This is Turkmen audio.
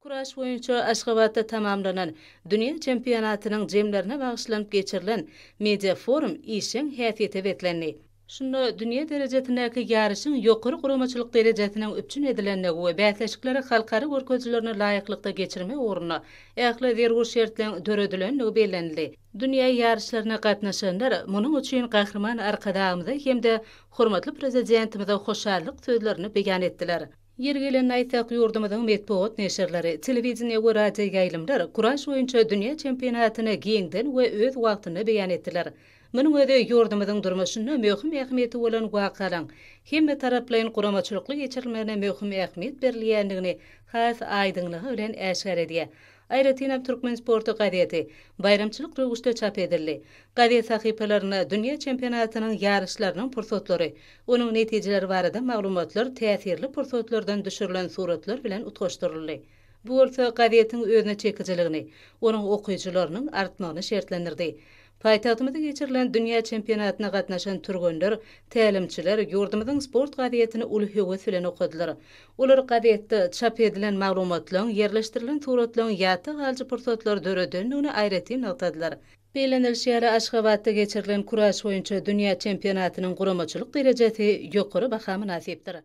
Kuraş boýunça Aşgabatda tamamlanan Dünya Çempionatynyň jemlerine bagyşlanyp geçirilen media forum işiň häsiýeti betlendi. Şunda dünýä derejetindäki ýarışyň ýokary guramaçylyk derejetiniň üpçün edilendigi we bätleşikleri halkary görkezlerini laýyklykda geçirme uğruna ähli dergur şertleň döredilenligi bellenildi. Dünýä ýarışlaryna gatnaşanlar munyň üçin gahrman arkadagymyza hem-de hormatly prezidentimize hoşallyk sözlerini beýan etdiler. Ýergelen aýtak ýurdumyzyň medeniýet neşirleri, telewizioniýa we radio gaýlymlar kuraş boýunça dünýä çempionatyny giňden we öz wagtyny beýan etdiler. Munyň özi ýurdumyzyň durmuşyna möhüm ähmiýeti bolan wakalyň hemme taraplaryň guramaçylykly geçirilmegine möhüm ähmiýet berilýändigini has aýdynlygy bilen äşgär edýär. Aýratynap Türkmen sportu gazieti bayramçylyk röwüşde çap edildi. Gaziet sahypalaryna dünýä çempionatynyň ýarışlarynyň pursatlary, onuň netijeleri barada maglumatlar täsirli pursatlardan düşürilen suratlar bilen utgaşdyryldy. Bu bolsa gazietiň özüne çekijiligini, onuň okuyjylarynyň artmagyny şertlendirdi. Paýtagtymyzda geçirilen dünýä çempionatyna gatnaşan türgenler, tälimçiler ýurdumyzyň sport gazietini uly höwes bilen okudylar. Olar gazietde çap edilen maglumatlaryň ýerleşdirilen suratlaryň ýaty galyjy pursatlar döredenligini aýratyn noktadylar. Beýlenilşýär Aşgabatda geçirilen kuraş boýunça dünýä çempionatynyň guramaçylyk derejesi ýokary bahamy nasipdir.